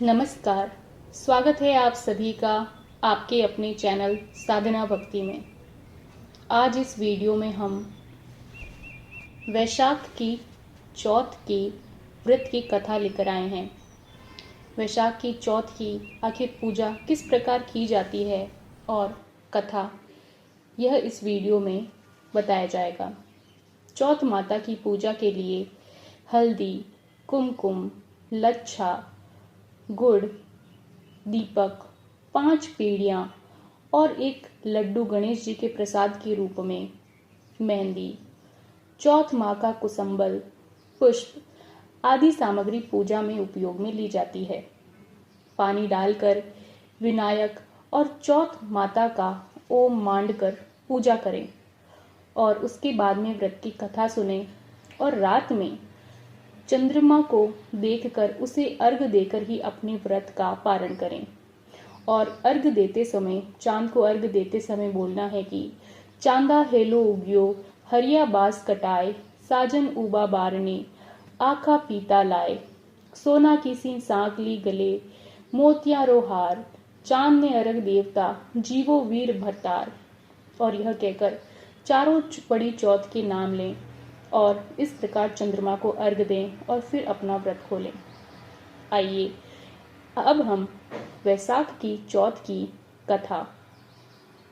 नमस्कार। स्वागत है आप सभी का आपके अपने चैनल साधना भक्ति में। आज इस वीडियो में हम वैशाख की चौथ की व्रत की कथा लेकर आए हैं। वैशाख की चौथ की आखिर पूजा किस प्रकार की जाती है और कथा, यह इस वीडियो में बताया जाएगा। चौथ माता की पूजा के लिए हल्दी, कुमकुम, लच्छा, गुड़, दीपक, 5 पीढ़ियाँ और एक लड्डू गणेश जी के प्रसाद के रूप में, मेहंदी, चौथ माँ का कुसुम्बल, पुष्प आदि सामग्री पूजा में उपयोग में ली जाती है। पानी डालकर विनायक और चौथ माता का ओम मांडकर पूजा करें और उसके बाद में व्रत की कथा सुने और रात में चंद्रमा को देखकर उसे अर्घ देकर ही अपने व्रत का पारण करें। और अर्घ देते समय, चांद को अर्घ देते समय बोलना है कि चांदा हेलो उग्यो, हरिया बास कटाए, साजन उबा बारने, आखा पीता लाए, सोना किसी सांकली गले, मोतियारो हार, चांद ने अर्घ देवता, जीवो वीर भरतार। और यह कहकर चारों बड़ी चौथ के नाम लें और इस प्रकार चंद्रमा को अर्घ दें और फिर अपना व्रत खोलें। आइए अब हम वैशाख की चौथ की कथा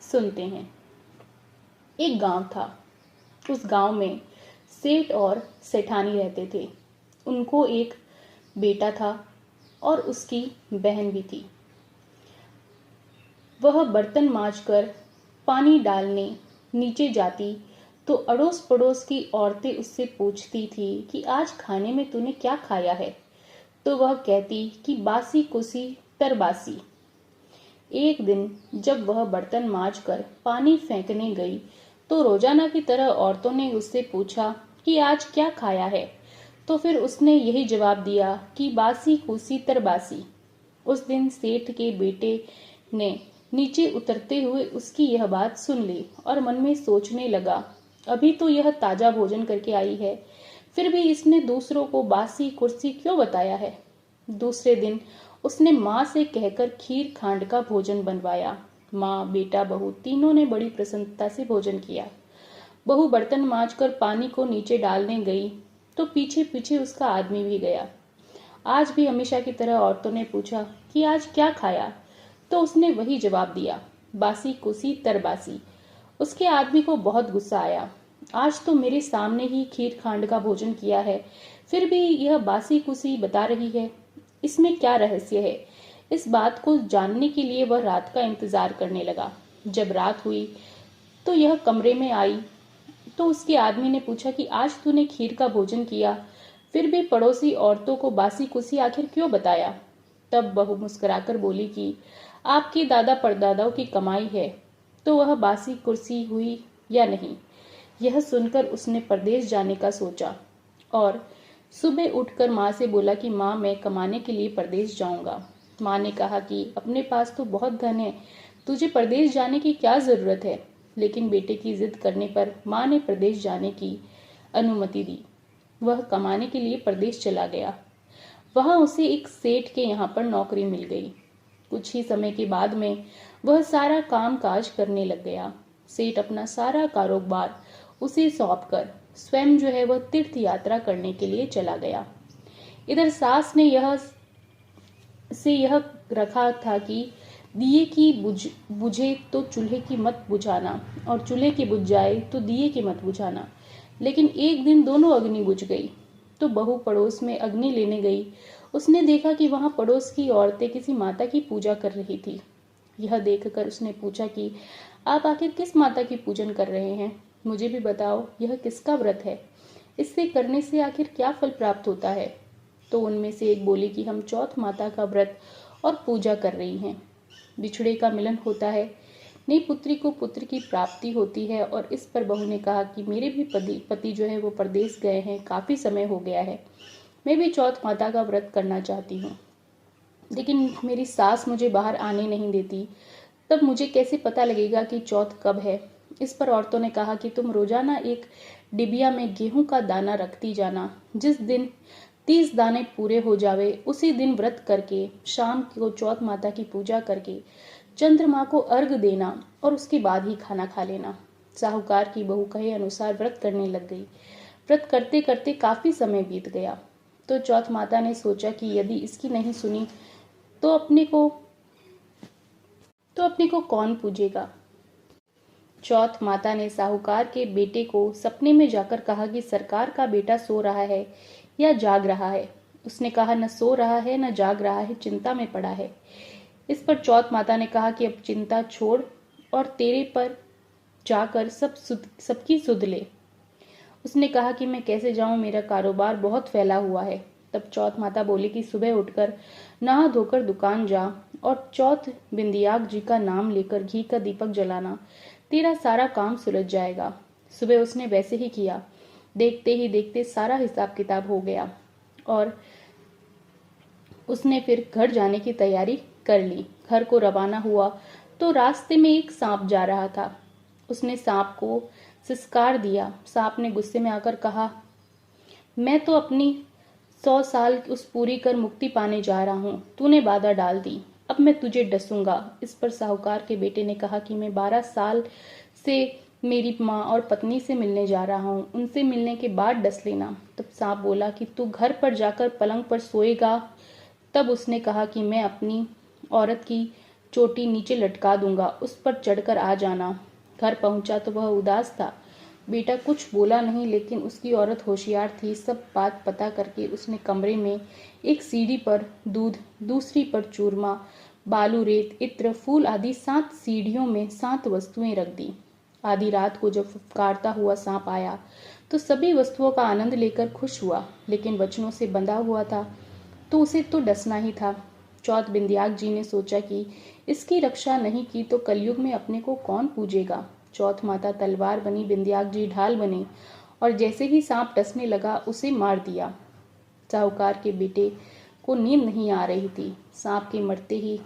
सुनते हैं। एक गांव था। उस गांव में सेठ और सेठानी रहते थे। उनको एक बेटा था और उसकी बहन भी थी। वह बर्तन मांजकर पानी डालने नीचे जाती तो अड़ोस पड़ोस की औरतें उससे पूछती थी कि आज खाने में तूने क्या खाया है। तो वह कहती कि बासी कुसी तरबासी। एक दिन जब वह बर्तन मांजकर पानी फेंकने गई तो रोजाना की तरह औरतों ने उससे पूछा कि आज क्या खाया है। तो फिर उसने यही जवाब दिया कि बासी कुसी तरबासी। उस दिन सेठ के बेटे ने नीचे उतरते हुए उसकी यह बात सुन ली और मन में सोचने लगा, अभी तो यह ताजा भोजन करके आई है, फिर भी इसने दूसरों को बासी कुर्सी क्यों बताया है। दूसरे दिन उसने माँ से कहकर खीर खांड का भोजन बनवाया। माँ, बेटा, बहू तीनों ने बड़ी प्रसन्नता से भोजन किया। बहू बर्तन मांजकर पानी को नीचे डालने गई तो पीछे पीछे उसका आदमी भी गया। आज भी हमेशा की तरह औरतों ने पूछा कि आज क्या खाया। तो उसने वही जवाब दिया, बासी कुसी तरबासी। उसके आदमी को बहुत गुस्सा आया। आज तो मेरे सामने ही खीर खांड का भोजन किया है, फिर भी यह बासी कुसी बता रही है। इसमें क्या रहस्य है? इस बात को जानने के लिए वह रात का इंतजार करने लगा। जब रात हुई तो यह कमरे में आई तो उसके आदमी ने पूछा कि आज तूने खीर का भोजन किया, फिर भी पड़ोसी औरतों को बासी कुसी आखिर क्यों बताया। तब बहू मुस्कुराकर बोली कि आपके दादा परदादाओं की कमाई है, तो वह बासी कुर्सी हुई या नहीं। यह सुनकर उसने परदेश जाने का सोचा और सुबह उठकर माँ से बोला कि माँ, मैं कमाने के लिए परदेश जाऊंगा। माँ ने कहा कि अपने पास तो बहुत धन है, तुझे परदेश जाने की क्या जरूरत है। लेकिन बेटे की जिद करने पर माँ ने परदेश जाने की अनुमति दी। वह कमाने के लिए परदेश चला गया। वहां उसे एक सेठ के यहाँ पर नौकरी मिल गई। कुछ ही समय के बाद में वह सारा काम काज करने लग गया। सेठ अपना सारा कारोबार उसे सौंपकर स्वयं जो है वह तीर्थ यात्रा करने के लिए चला गया। इधर सास ने यह रखा था कि दिए की बुझे तो चूल्हे की मत बुझाना और चूल्हे की बुझ जाए तो दिए की मत बुझाना। लेकिन एक दिन दोनों अग्नि बुझ गई तो बहू पड़ोस में अग्नि लेने गई। उसने देखा कि वहां पड़ोस की औरतें किसी माता की पूजा कर रही थी। यह देखकर उसने पूछा कि आप आखिर किस माता की पूजन कर रहे हैं, मुझे भी बताओ, यह किसका व्रत है, इससे करने से आखिर क्या फल प्राप्त होता है। तो उनमें से एक बोली कि हम चौथ माता का व्रत और पूजा कर रही हैं। बिछड़े का मिलन होता है, नई पुत्री को पुत्र की प्राप्ति होती है। और इस पर बहू ने कहा कि मेरे भी पति जो है वो परदेश गए हैं, काफी समय हो गया है, मैं भी चौथ माता का व्रत करना चाहती हूँ, लेकिन मेरी सास मुझे बाहर आने नहीं देती, तब मुझे कैसे पता लगेगा कि चौथ कब है। इस पर औरतों ने कहा कि तुम रोजाना एक डिबिया में गेहूं का दाना रखती जाना, जिस दिन 30 दाने पूरे हो जावे उसी दिन व्रत करके शाम को चौथ माता की पूजा करके चंद्रमा को अर्घ देना और उसके बाद ही खाना खा लेना। साहूकार की बहू कहे अनुसार व्रत करने लग गई। व्रत करते करते काफी समय बीत गया तो चौथ माता ने सोचा कि यदि इसकी नहीं सुनी तो अपने को कौन पूजेगा। चौथ माता ने साहूकार के बेटे को सपने में जाकर कहा कि सरकार का बेटा सो रहा है या जाग रहा है। उसने कहा न सो रहा है न जाग रहा है, चिंता में पड़ा है। इस पर चौथ माता ने कहा कि अब चिंता छोड़ और तेरे पर जाकर सबकी सुध ले। उसने कहा कि मैं कैसे जाऊं, मेरा कारोबार बहुत फैला हुआ है। तब चौथ माता बोली कि सुबह उठकर नहा धोकर दुकान जा और चौथ बिंदियाग जी का नाम लेकर घी का दीपक जलाना, तेरा सारा काम सुलझ जाएगा। सुबह उसने वैसे ही किया। देखते ही देखते सारा हिसाब किताब हो गया और उसने फिर घर जाने की तैयारी कर ली। घर को रवाना हुआ तो रास्ते में एक सांप जा रहा था। उसने सांप को सिसकार दिया। सांप ने गुस्से में आकर कहा, मैं तो अपनी 100 साल उस पूरी कर मुक्ति पाने जा रहा हूँ, तूने बाधा डाल दी, अब मैं तुझे डसूंगा। इस पर साहूकार के बेटे ने कहा कि मैं 12 साल से मेरी माँ और पत्नी से मिलने जा रहा हूँ, उनसे मिलने के बाद डस लेना। तब सांप बोला कि तू घर पर जाकर पलंग पर सोएगा। तब उसने कहा कि मैं अपनी औरत की चोटी नीचे लटका दूंगा, उस पर चढ़कर आ जाना। घर पहुंचा तो वह उदास था। बेटा कुछ बोला नहीं, लेकिन उसकी औरत होशियार थी। सब बात पता करके उसने कमरे में एक सीढ़ी पर दूध, दूसरी पर चूरमा, बालू, रेत, इत्र, फूल आदि 7 सीढ़ियों में 7 वस्तुएं रख दी। आधी रात को जब फुफकारता हुआ सांप आया तो सभी वस्तुओं का आनंद लेकर खुश हुआ, लेकिन वचनों से बंधा हुआ था तो उसे तो डसना ही था। चौथ बिंदियाग जी ने सोचा कि इसकी रक्षा नहीं की तो कलयुग में अपने को कौन पूजेगा। चौथ माता तलवार बनी, बिंदियाग जी ढाल बने और जैसे ही सांप डसने लगा उसे मार दिया। साहूकार के बेटे को नींद नहीं आ रही थी। सांप के मरते ही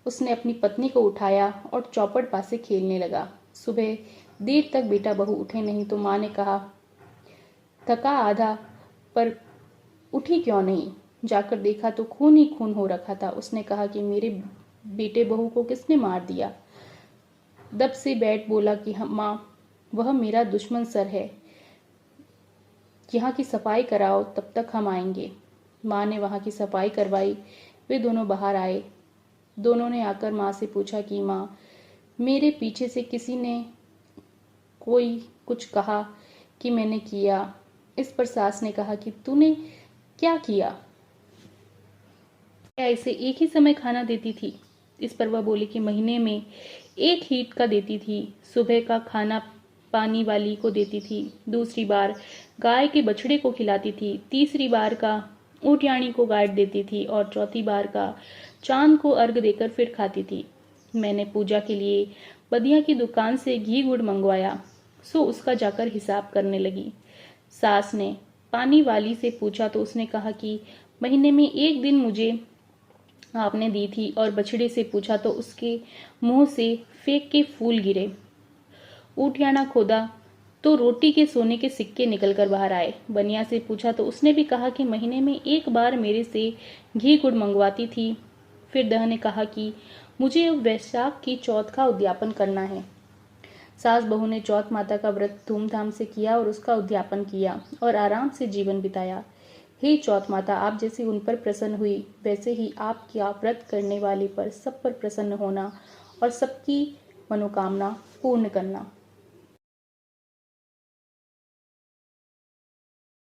उसने अपनी पत्नी को उठाया और चौपड़ पासे खेलने लगा। सुबह देर तक बेटा बहू उठे नहीं तो माँ ने कहा, थका आधा पर उठी क्यों नहीं। जाकर देखा तो खून ही खून हो रखा था। उसने कहा कि मेरे बेटे बहू को किसने मार दिया। दब से बैठ बोला कि माँ, वह मेरा दुश्मन सर है, यहाँ की सफाई कराओ, तब तक हम आएंगे। माँ ने वहाँ की सफाई करवाई। वे दोनों बाहर आए। दोनों ने आकर माँ से पूछा कि माँ, मेरे पीछे से किसी ने कोई कुछ कहा कि मैंने किया। इस पर सास ने कहा कि तूने क्या किया, क्या इसे एक ही समय खाना देती थी। इस पर वह बोली कि महीने में 1 हीट का देती थी। सुबह का खाना पानी वाली को देती थी, दूसरी बार गाय के बछड़े को खिलाती थी, तीसरी बार का ऊँटियाणी को गाड़ देती थी और चौथी बार का चांद को अर्घ देकर फिर खाती थी। मैंने पूजा के लिए बदिया की दुकान से घी गुड़ मंगवाया, सो उसका जाकर हिसाब करने लगी। सास ने पानी वाली से पूछा तो उसने कहा कि महीने में 1 दिन मुझे आपने दी थी, और बछड़े से पूछा तो उसके मुंह से फेंक के फूल गिरे। ऊँटियाना खोदा तो रोटी के सोने के सिक्के निकलकर बाहर आए। बनिया से पूछा तो उसने भी कहा कि महीने में 1 बार मेरे से घी गुड़ मंगवाती थी। फिर दह ने कहा कि मुझे वैशाख की चौथ का उद्यापन करना है। सास बहू ने चौथ माता का व्रत धूमधाम से किया और उसका उद्यापन किया और आराम से जीवन बिताया। हे चौथ माता, आप जैसी उन पर प्रसन्न हुई, वैसे ही आपका व्रत करने वाले पर सब पर प्रसन्न होना और सबकी मनोकामना पूर्ण करना।